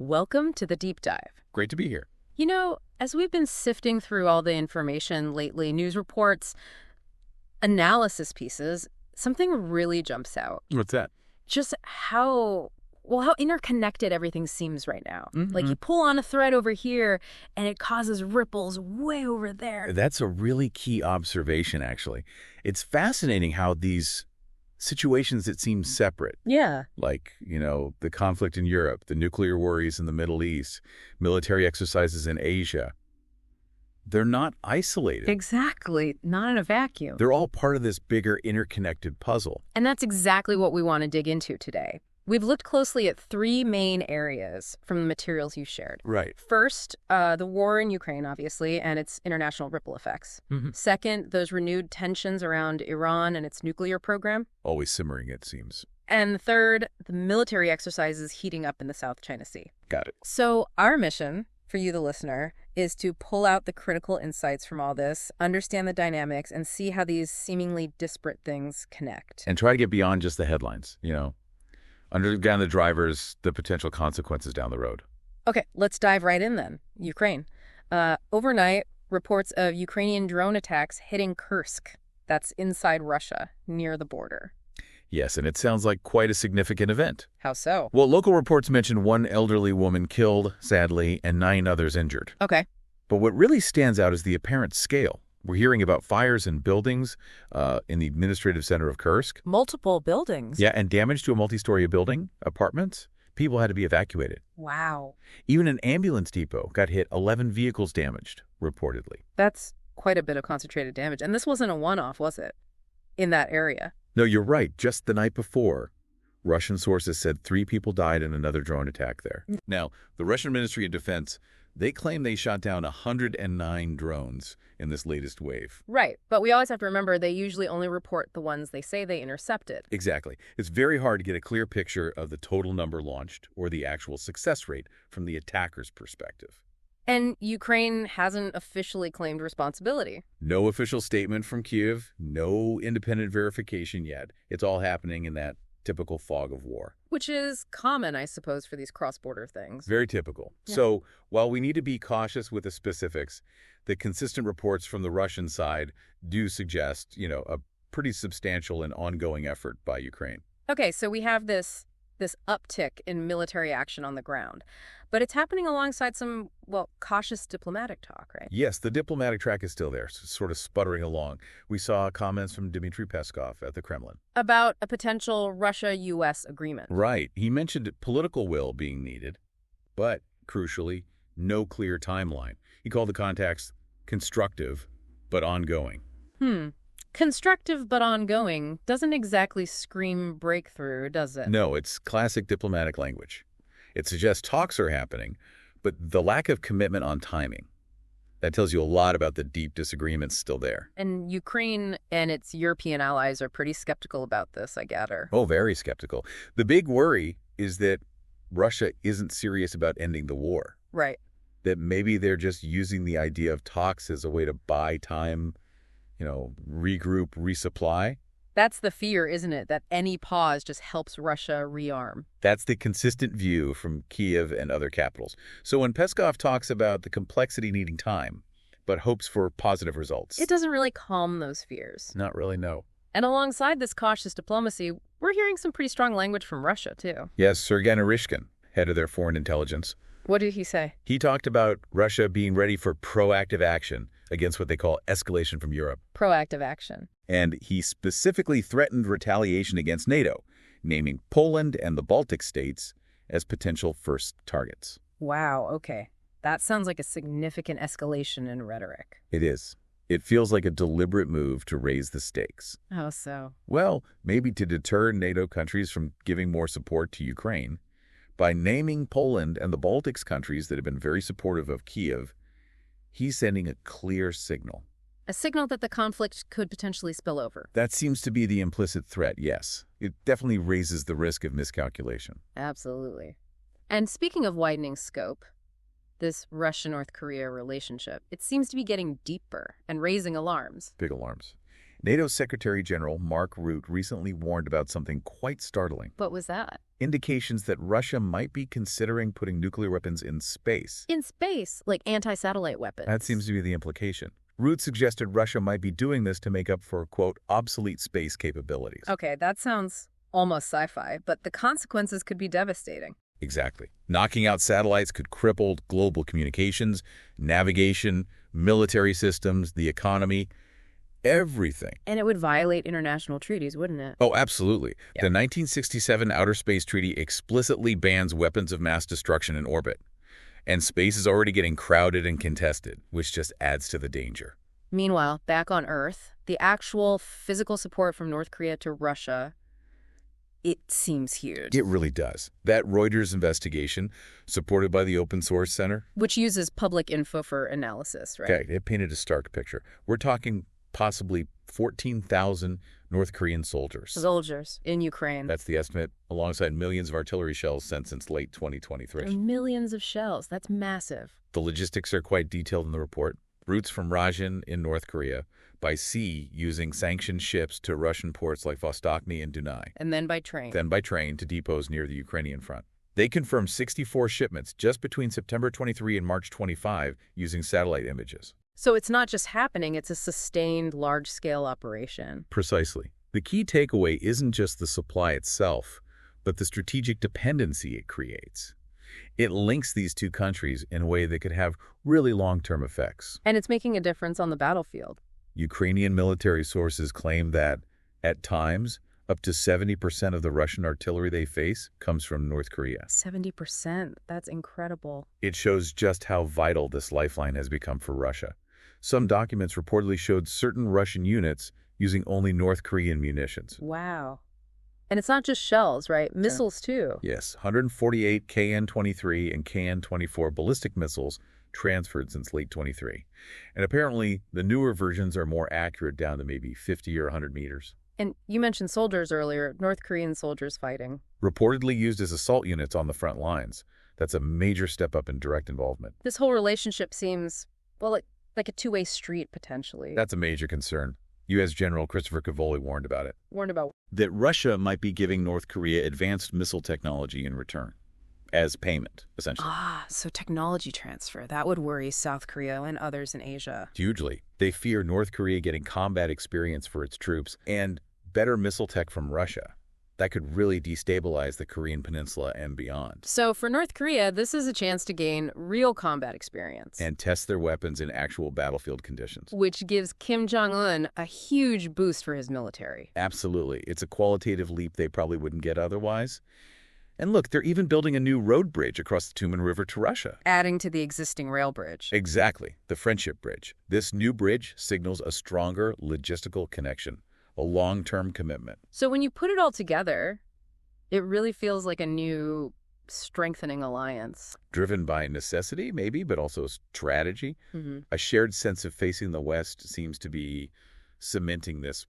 Welcome to the Deep Dive. Great to be here. You know, as we've been sifting through all the information lately, news reports, analysis pieces, something really jumps out. What's that? Just how interconnected everything seems right now. Like you pull on a thread over here and it causes ripples way over there. That's a really key observation, actually. It's fascinating how these situations that seem separate, like, the conflict in Europe, the nuclear worries in the Middle East, military exercises in Asia, they're not isolated. Exactly. Not in a vacuum. They're all part of this bigger interconnected puzzle. And that's exactly what we want to dig into today. We've looked closely at three main areas from the materials you shared. Right. First, the war in Ukraine, obviously, and its international ripple effects. Second, those renewed tensions around Iran and its nuclear program. Always simmering, it seems. And third, the military exercises heating up in the South China Sea. Got it. So our mission, for you, the listener, is to pull out the critical insights from all this, understand the dynamics, and see how these seemingly disparate things connect. And try to get beyond just the headlines, understand the drivers, the potential consequences down the road. Okay, let's dive right in then. Ukraine. Overnight, reports of Ukrainian drone attacks hitting Kursk. That's inside Russia, near the border. Yes, and it sounds like quite a significant event. How so? Well, local reports mention one elderly woman killed, sadly, and 9 others injured. Okay. But what really stands out is the apparent scale. We're hearing about fires in buildings in the administrative center of Kursk. Multiple buildings? Yeah, and damage to a multi-story building, apartments. People had to be evacuated. Wow. Even an ambulance depot got hit, 11 vehicles damaged, reportedly. That's quite a bit of concentrated damage. And this wasn't a one-off, was it? In that area? No, you're right. Just the night before, Russian sources said 3 people died in another drone attack there. Now, the Russian Ministry of Defense, they claim they shot down 109 drones in this latest wave. Right. But we always have to remember they usually only report the ones they say they intercepted. Exactly. It's very hard to get a clear picture of the total number launched or the actual success rate from the attacker's perspective. And Ukraine hasn't officially claimed responsibility. No official statement from Kyiv, no independent verification yet. It's all happening in that typical fog of war. Which is common, I suppose, for these cross-border things. Very typical. Yeah. So while we need to be cautious with the specifics, the consistent reports from the Russian side do suggest, a pretty substantial and ongoing effort by Ukraine. Okay, so we have this uptick in military action on the ground. But it's happening alongside some, cautious diplomatic talk, right? Yes, the diplomatic track is still there, sort of sputtering along. We saw comments from Dmitry Peskov at the Kremlin. About a potential Russia-U.S. agreement. Right. He mentioned political will being needed, but, crucially, no clear timeline. He called the contacts constructive, but ongoing. Constructive but ongoing doesn't exactly scream breakthrough, does it? No, it's classic diplomatic language. It suggests talks are happening, but the lack of commitment on timing. That tells you a lot about the deep disagreements still there. And Ukraine and its European allies are pretty skeptical about this, I gather. Oh, very skeptical. The big worry is that Russia isn't serious about ending the war. Right. That maybe they're just using the idea of talks as a way to buy time, regroup, resupply. That's the fear, isn't it? That any pause just helps Russia rearm. That's the consistent view from Kyiv and other capitals. So when Peskov talks about the complexity needing time, but hopes for positive results, it doesn't really calm those fears. Not really, no. And alongside this cautious diplomacy, we're hearing some pretty strong language from Russia, too. Yes, Sergei Narishkin, head of their foreign intelligence. What did he say? He talked about Russia being ready for proactive action against what they call escalation from Europe. Proactive action. And he specifically threatened retaliation against NATO, naming Poland and the Baltic states as potential first targets. Wow, okay. That sounds like a significant escalation in rhetoric. It is. It feels like a deliberate move to raise the stakes. How so? Well, maybe to deter NATO countries from giving more support to Ukraine. By naming Poland and the Baltics countries that have been very supportive of Kyiv, he's sending a clear signal. A signal that the conflict could potentially spill over. That seems to be the implicit threat, yes. It definitely raises the risk of miscalculation. Absolutely. And speaking of widening scope, this Russia-North Korea relationship, it seems to be getting deeper and raising alarms. Big alarms. NATO Secretary General Mark Rutte recently warned about something quite startling. What was that? Indications that Russia might be considering putting nuclear weapons in space. In space, like anti-satellite weapons. That seems to be the implication. Rutte suggested Russia might be doing this to make up for, quote, obsolete space capabilities. Okay, that sounds almost sci-fi, but the consequences could be devastating. Exactly. Knocking out satellites could cripple global communications, navigation, military systems, the economy, everything. And it would violate international treaties, wouldn't it? Oh, absolutely. Yeah. The 1967 Outer Space Treaty explicitly bans weapons of mass destruction in orbit. And space is already getting crowded and contested, which just adds to the danger. Meanwhile, back on Earth, the actual physical support from North Korea to Russia, it seems huge. It really does. That Reuters investigation, supported by the Open Source Center, which uses public info for analysis, right? Okay, it painted a stark picture. We're talking possibly 14,000 North Korean soldiers. Soldiers in Ukraine. That's the estimate, alongside millions of artillery shells sent since late 2023. Millions of shells. That's massive. The logistics are quite detailed in the report. Routes from Rajan in North Korea, by sea using sanctioned ships to Russian ports like Vostochny and Dunai. And then by train. Then by train to depots near the Ukrainian front. They confirmed 64 shipments just between September 23 and March 25 using satellite images. So it's not just happening, it's a sustained, large-scale operation. Precisely. The key takeaway isn't just the supply itself, but the strategic dependency it creates. It links these two countries in a way that could have really long-term effects. And it's making a difference on the battlefield. Ukrainian military sources claim that, at times, up to 70% of the Russian artillery they face comes from North Korea. 70%? That's incredible. It shows just how vital this lifeline has become for Russia. Some documents reportedly showed certain Russian units using only North Korean munitions. Wow. And it's not just shells, right? Missiles, too. Yes, 148 KN-23 and KN-24 ballistic missiles transferred since late 23. And apparently, the newer versions are more accurate down to maybe 50 or 100 meters. And you mentioned soldiers earlier, North Korean soldiers fighting. Reportedly used as assault units on the front lines. That's a major step up in direct involvement. This whole relationship seems, well, like a two-way street, potentially. That's a major concern. U.S. General Christopher Cavoli warned about it. Warned about? That Russia might be giving North Korea advanced missile technology in return. As payment, essentially. Ah, so technology transfer. That would worry South Korea and others in Asia. Hugely. They fear North Korea getting combat experience for its troops and better missile tech from Russia. That could really destabilize the Korean peninsula and beyond. So for North Korea, this is a chance to gain real combat experience. And test their weapons in actual battlefield conditions. Which gives Kim Jong-un a huge boost for his military. Absolutely. It's a qualitative leap they probably wouldn't get otherwise. And look, they're even building a new road bridge across the Tumen River to Russia. Adding to the existing rail bridge. Exactly. The Friendship Bridge. This new bridge signals a stronger logistical connection. A long-term commitment. So when you put it all together, it really feels like a new, strengthening alliance. Driven by necessity, maybe, but also strategy. Mm-hmm. A shared sense of facing the West seems to be cementing this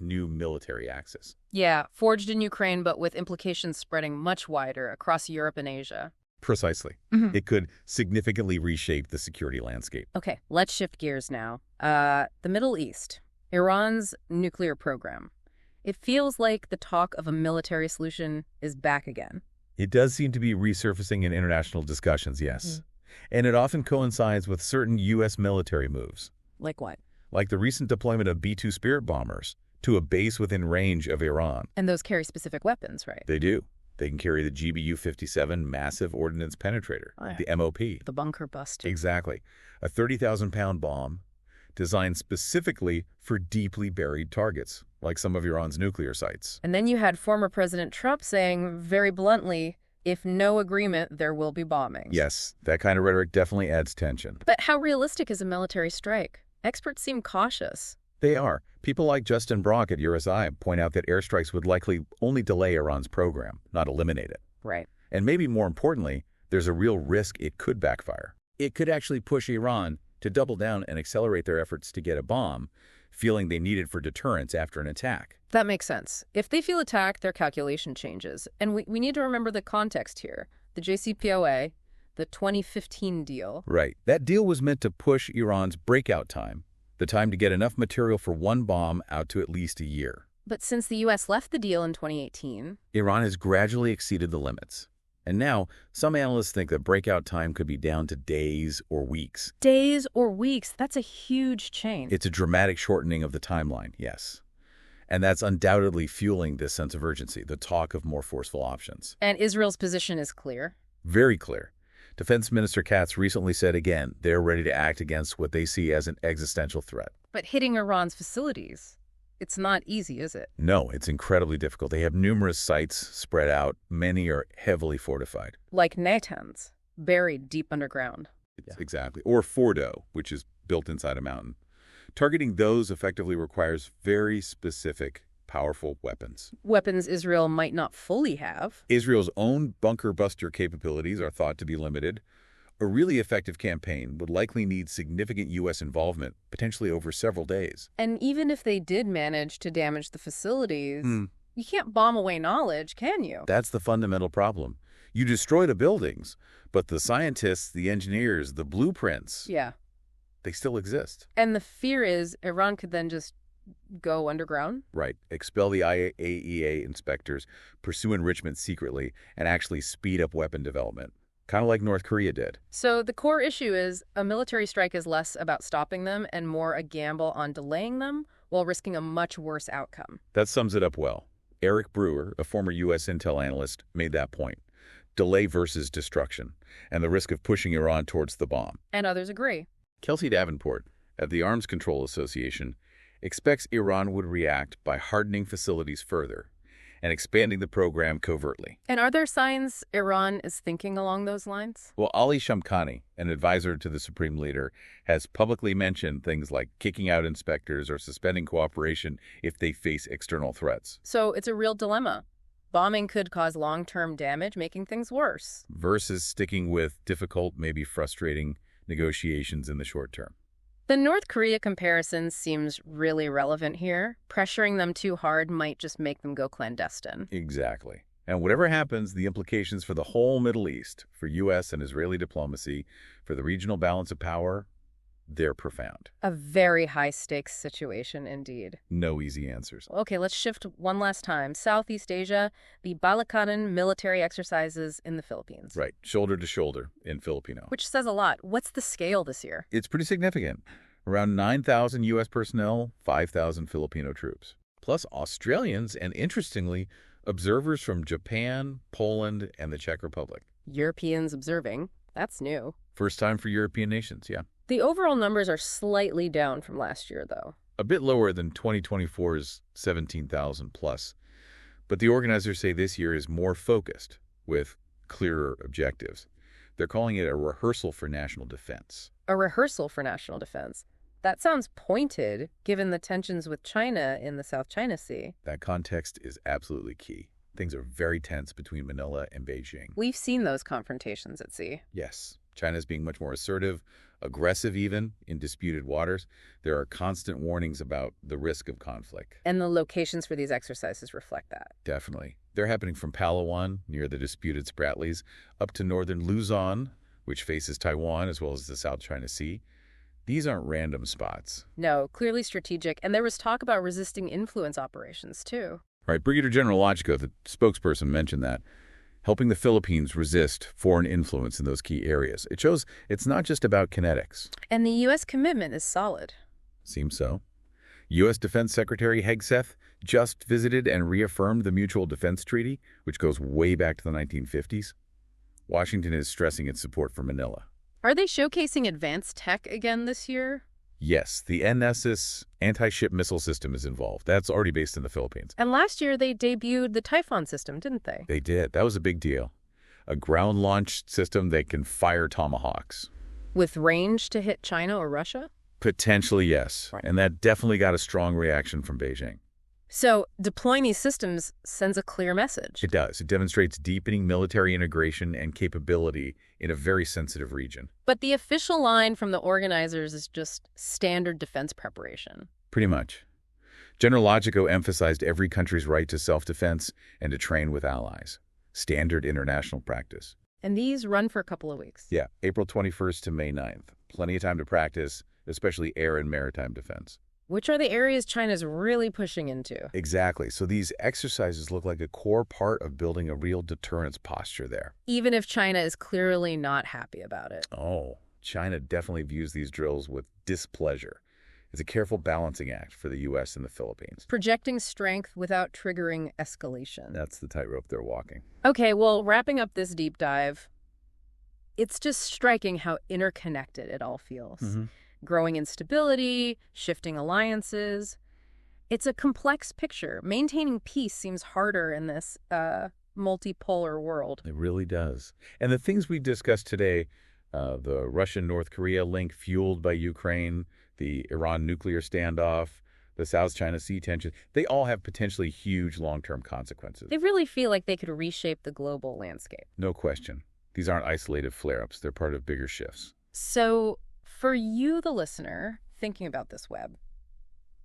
new military axis. Yeah, forged in Ukraine, but with implications spreading much wider across Europe and Asia. Precisely. Mm-hmm. It could significantly reshape the security landscape. Okay, let's shift gears now. The Middle East. Iran's nuclear program. It feels like the talk of a military solution is back again. It does seem to be resurfacing in international discussions, yes. Mm-hmm. And it often coincides with certain U.S. military moves. Like what? Like the recent deployment of B-2 Spirit bombers to a base within range of Iran. And those carry specific weapons, right? They do. They can carry the GBU-57 Massive Ordnance Penetrator, the MOP. The bunker buster. Exactly. A 30,000-pound bomb designed specifically for deeply buried targets, like some of Iran's nuclear sites. And then you had former President Trump saying, very bluntly, if no agreement, there will be bombings. Yes, that kind of rhetoric definitely adds tension. But how realistic is a military strike? Experts seem cautious. They are. People like Justin Brock at USI point out that airstrikes would likely only delay Iran's program, not eliminate it. Right. And maybe more importantly, there's a real risk it could backfire. It could actually push Iran to double down and accelerate their efforts to get a bomb, feeling they need it for deterrence after an attack. That makes sense. If they feel attacked, their calculation changes. And we need to remember the context here. The JCPOA, the 2015 deal. Right. That deal was meant to push Iran's breakout time The time to get enough material for one bomb out to at least a year. But since the U.S. left the deal in 2018, Iran has gradually exceeded the limits. And now, some analysts think that breakout time could be down to days or weeks. Days or weeks, that's a huge change. It's a dramatic shortening of the timeline, yes. And that's undoubtedly fueling this sense of urgency, the talk of more forceful options. And Israel's position is clear? Very clear. Defense Minister Katz recently said again they're ready to act against what they see as an existential threat. But hitting Iran's facilities, it's not easy, is it? No, it's incredibly difficult. They have numerous sites spread out. Many are heavily fortified. Like Natanz, buried deep underground. Exactly. Or Fordo, which is built inside a mountain. Targeting those effectively requires very specific, powerful weapons. Weapons Israel might not fully have. Israel's own bunker buster capabilities are thought to be limited. A really effective campaign would likely need significant U.S. involvement, potentially over several days. And even if they did manage to damage the facilities, you can't bomb away knowledge, can you? That's the fundamental problem. You destroy the buildings, but the scientists, the engineers, the blueprints, they still exist. And the fear is Iran could then just go underground? Right. Expel the IAEA inspectors, pursue enrichment secretly, and actually speed up weapon development. Kind of like North Korea did. So the core issue is a military strike is less about stopping them and more a gamble on delaying them while risking a much worse outcome. That sums it up well. Eric Brewer, a former U.S. intel analyst, made that point. Delay versus destruction, and the risk of pushing Iran towards the bomb. And others agree. Kelsey Davenport, at the Arms Control Association, expects Iran would react by hardening facilities further and expanding the program covertly. And are there signs Iran is thinking along those lines? Well, Ali Shamkhani, an advisor to the Supreme Leader, has publicly mentioned things like kicking out inspectors or suspending cooperation if they face external threats. So it's a real dilemma. Bombing could cause long-term damage, making things worse. Versus sticking with difficult, maybe frustrating negotiations in the short term. The North Korea comparison seems really relevant here. Pressuring them too hard might just make them go clandestine. Exactly. And whatever happens, the implications for the whole Middle East, for U.S. and Israeli diplomacy, for the regional balance of power, they're profound. A very high-stakes situation indeed. No easy answers. Okay, let's shift one last time. Southeast Asia, the Balakanan military exercises in the Philippines. Right, shoulder to shoulder in Filipino. Which says a lot. What's the scale this year? It's pretty significant. Around 9,000 U.S. personnel, 5,000 Filipino troops. Plus Australians and, interestingly, observers from Japan, Poland, and the Czech Republic. Europeans observing. That's new. First time for European nations, yeah. The overall numbers are slightly down from last year, though. A bit lower than 2024's 17,000 plus. But the organizers say this year is more focused, with clearer objectives. They're calling it a rehearsal for national defense. A rehearsal for national defense. That sounds pointed, given the tensions with China in the South China Sea. That context is absolutely key. Things are very tense between Manila and Beijing. We've seen those confrontations at sea. Yes. China's being much more assertive, aggressive even, in disputed waters. There are constant warnings about the risk of conflict. And the locations for these exercises reflect that. Definitely. They're happening from Palawan, near the disputed Spratlys, up to northern Luzon, which faces Taiwan as well as the South China Sea. These aren't random spots. No, clearly strategic. And there was talk about resisting influence operations, too. Right. Brigadier General Logico, the spokesperson, mentioned that. Helping the Philippines resist foreign influence in those key areas. It shows it's not just about kinetics. And the U.S. commitment is solid. Seems so. U.S. Defense Secretary Hegseth just visited and reaffirmed the Mutual Defense Treaty, which goes way back to the 1950s. Washington is stressing its support for Manila. Are they showcasing advanced tech again this year? Yes, the NSS anti-ship missile system is involved. That's already based in the Philippines. And last year they debuted the Typhoon system, didn't they? They did. That was a big deal. A ground-launched system that can fire tomahawks. With range to hit China or Russia? Potentially, yes. Right. And that definitely got a strong reaction from Beijing. So deploying these systems sends a clear message. It does. It demonstrates deepening military integration and capability in a very sensitive region. But the official line from the organizers is just standard defense preparation. Pretty much. General Logico emphasized every country's right to self-defense and to train with allies. Standard international practice. And these run for a couple of weeks. Yeah, April 21st to May 9th. Plenty of time to practice, especially air and maritime defense. Which are the areas China's really pushing into. Exactly. So these exercises look like a core part of building a real deterrence posture there. Even if China is clearly not happy about it. Oh, China definitely views these drills with displeasure. It's a careful balancing act for the U.S. and the Philippines. Projecting strength without triggering escalation. That's the tightrope they're walking. Okay, well, wrapping up this deep dive, it's just striking how interconnected it all feels. Growing instability, shifting alliances. It's a complex picture. Maintaining peace seems harder in this multipolar world. It really does. And the things we discussed today, the Russian-North Korea link fueled by Ukraine, the Iran nuclear standoff, the South China Sea tension, they all have potentially huge long-term consequences. They really feel like they could reshape the global landscape. No question. These aren't isolated flare-ups. They're part of bigger shifts. So for you, the listener, thinking about this web,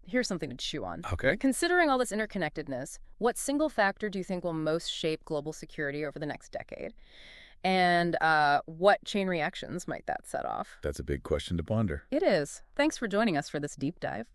here's something to chew on. Okay. Considering all this interconnectedness, what single factor do you think will most shape global security over the next decade? And what chain reactions might that set off? That's a big question to ponder. It is. Thanks for joining us for this deep dive.